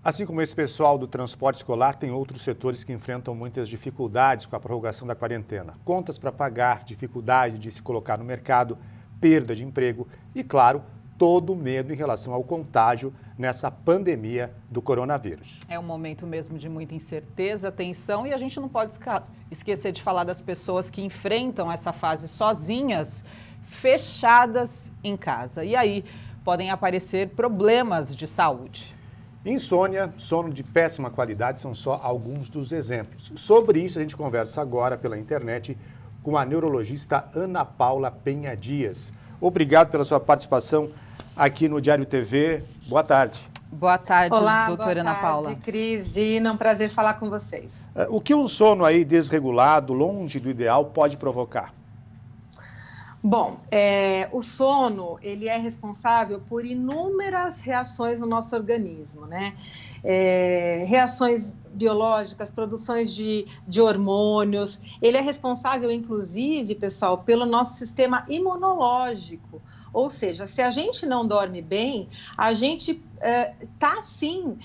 Assim como esse pessoal do transporte escolar, tem outros setores que enfrentam muitas dificuldades com a prorrogação da quarentena. Contas para pagar, dificuldade de se colocar no mercado, perda de emprego e, claro, todo o medo em relação ao contágio nessa pandemia do coronavírus. É um momento mesmo de muita incerteza, tensão, e a gente não pode esquecer de falar das pessoas que enfrentam essa fase sozinhas, fechadas em casa. E aí podem aparecer problemas de saúde. Insônia, sono de péssima qualidade são só alguns dos exemplos. Sobre isso a gente conversa agora pela internet com a neurologista Ana Paula Penha Dias. Obrigado pela sua participação aqui no Diário TV. Boa tarde. Boa tarde, olá, doutora Ana Paula. Boa tarde, Cris, Dina, é um prazer falar com vocês. O que um sono aí desregulado, longe do ideal, pode provocar? Bom, o sono, ele é responsável por inúmeras reações no nosso organismo, né? Reações biológicas, produções de hormônios. Ele é responsável, inclusive, pessoal, pelo nosso sistema imunológico. Ou seja, se a gente não dorme bem, a gente está, sim,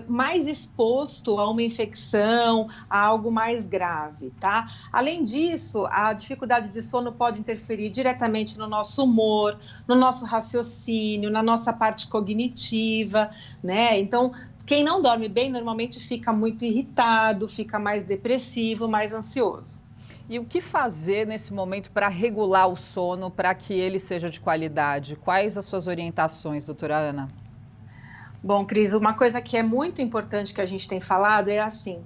mais exposto a uma infecção, a algo mais grave, tá? Além disso, a dificuldade de sono pode interferir diretamente no nosso humor, no nosso raciocínio, na nossa parte cognitiva, né? Então, quem não dorme bem, normalmente fica muito irritado, fica mais depressivo, mais ansioso. E o que fazer nesse momento para regular o sono, para que ele seja de qualidade? Quais as suas orientações, doutora Ana? Bom, Cris, uma coisa que é muito importante que a gente tem falado é assim,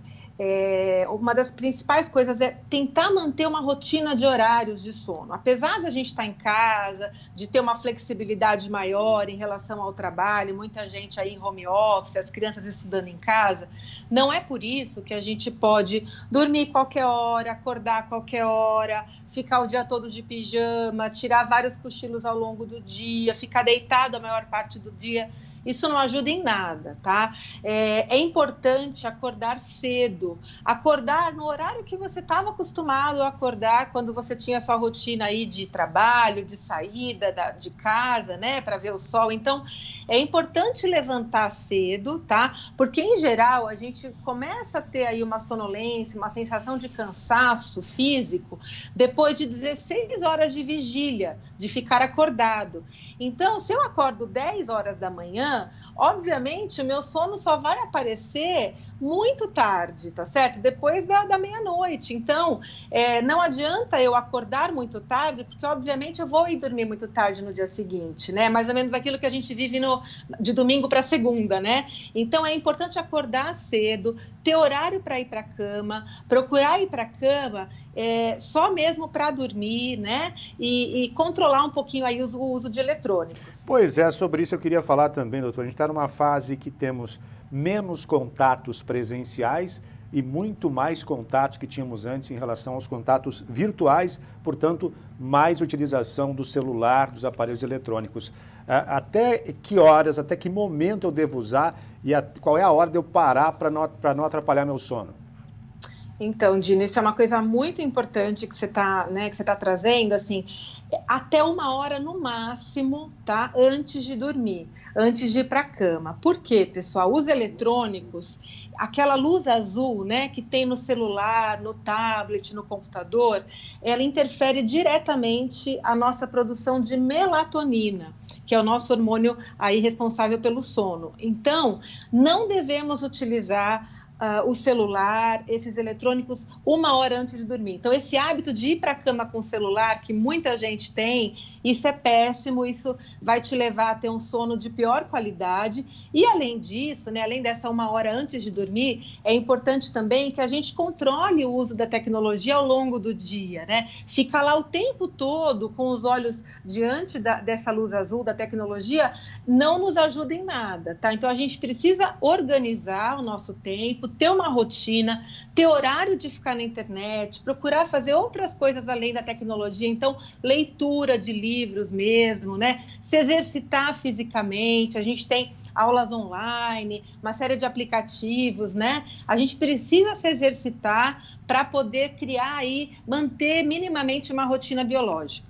uma das principais coisas é tentar manter uma rotina de horários de sono. Apesar da gente estar em casa, de ter uma flexibilidade maior em relação ao trabalho, muita gente aí em home office, as crianças estudando em casa, não é por isso que a gente pode dormir qualquer hora, acordar qualquer hora, ficar o dia todo de pijama, tirar vários cochilos ao longo do dia, ficar deitado a maior parte do dia. Isso não ajuda em nada, tá? É importante acordar cedo, acordar no horário que você estava acostumado a acordar quando você tinha a sua rotina aí de trabalho, de saída de casa, né, para ver o sol. Então, é importante levantar cedo, tá? Porque, em geral, a gente começa a ter aí uma sonolência, uma sensação de cansaço físico depois de 16 horas de vigília, de ficar acordado. Então, se eu acordo 10 horas da manhã, obviamente, o meu sono só vai aparecer muito tarde, tá certo? Depois da meia-noite. Então, não adianta eu acordar muito tarde, porque, obviamente, eu vou ir dormir muito tarde no dia seguinte, né? Mais ou menos aquilo que a gente vive de domingo para segunda, né? Então, é importante acordar cedo, ter horário para ir para a cama, procurar ir para a cama só mesmo para dormir, né? E controlar um pouquinho aí o uso de eletrônicos. Pois é, sobre isso eu queria falar também, doutor. A gente está numa fase que temos menos contatos presenciais e muito mais contatos que tínhamos antes em relação aos contatos virtuais, portanto, mais utilização do celular, dos aparelhos eletrônicos. Até que horas, até que momento eu devo usar e qual é a hora de eu parar para não atrapalhar meu sono? Então, Dino, isso é uma coisa muito importante que você está trazendo, assim, até 1 hora no máximo, tá? Antes de dormir, antes de ir para a cama. Por quê, pessoal? Os eletrônicos, aquela luz azul, né, que tem no celular, no tablet, no computador, ela interfere diretamente a nossa produção de melatonina, que é o nosso hormônio aí responsável pelo sono. Então, não devemos utilizar o celular, esses eletrônicos 1 hora antes de dormir. Então, esse hábito de ir para a cama com o celular, que muita gente tem, isso é péssimo, isso vai te levar a ter um sono de pior qualidade. E, além disso, né, além dessa 1 hora antes de dormir, é importante também que a gente controle o uso da tecnologia ao longo do dia, né? Ficar lá o tempo todo com os olhos diante dessa luz azul da tecnologia não nos ajuda em nada, tá? Então, a gente precisa organizar o nosso tempo, ter uma rotina, ter horário de ficar na internet, procurar fazer outras coisas além da tecnologia, então leitura de livros mesmo, né? Se exercitar fisicamente, a gente tem aulas online, uma série de aplicativos, né? A gente precisa se exercitar para poder criar aí, manter minimamente uma rotina biológica.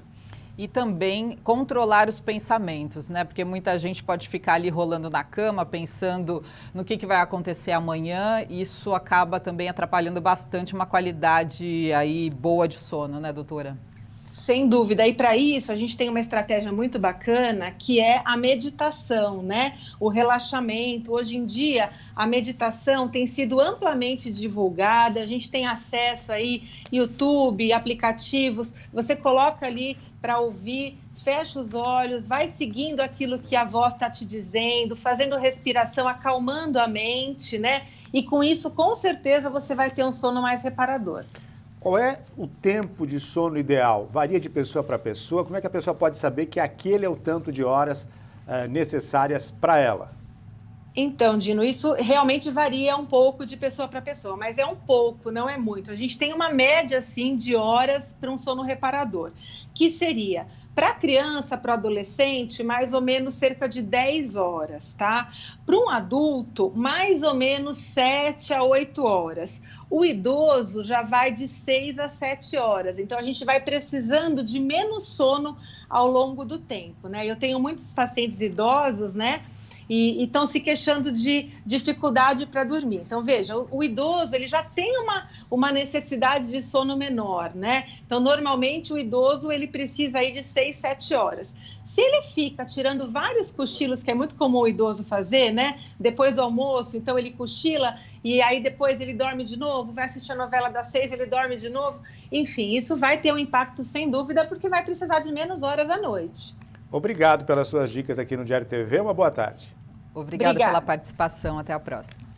e também controlar os pensamentos, né? Porque muita gente pode ficar ali rolando na cama, pensando no que vai acontecer amanhã, e isso acaba também atrapalhando bastante uma qualidade aí boa de sono, né, doutora? Sem dúvida. E para isso, a gente tem uma estratégia muito bacana, que é a meditação, né? O relaxamento. Hoje em dia, a meditação tem sido amplamente divulgada, a gente tem acesso aí, YouTube, aplicativos, você coloca ali para ouvir, fecha os olhos, vai seguindo aquilo que a voz está te dizendo, fazendo respiração, acalmando a mente, né? E com isso, com certeza, você vai ter um sono mais reparador. Qual é o tempo de sono ideal? Varia de pessoa para pessoa? Como é que a pessoa pode saber que aquele é o tanto de horas necessárias para ela? Então, Dino, isso realmente varia um pouco de pessoa para pessoa, mas é um pouco, não é muito. A gente tem uma média, assim, de horas para um sono reparador, que seria, para criança, para adolescente, mais ou menos cerca de 10 horas, tá? Para um adulto, mais ou menos 7 a 8 horas. O idoso já vai de 6 a 7 horas. Então, a gente vai precisando de menos sono ao longo do tempo, né? Eu tenho muitos pacientes idosos, né? E estão se queixando de dificuldade para dormir. Então, veja, o idoso ele já tem uma necessidade de sono menor, né? Então, normalmente, o idoso ele precisa aí de 6, 7 horas. Se ele fica tirando vários cochilos, que é muito comum o idoso fazer, né? Depois do almoço, então ele cochila e aí depois ele dorme de novo, vai assistir a novela das 6, ele dorme de novo. Enfim, isso vai ter um impacto sem dúvida, porque vai precisar de menos horas à noite. Obrigado pelas suas dicas aqui no Diário TV. Uma boa tarde. Obrigada pela participação. Até a próxima.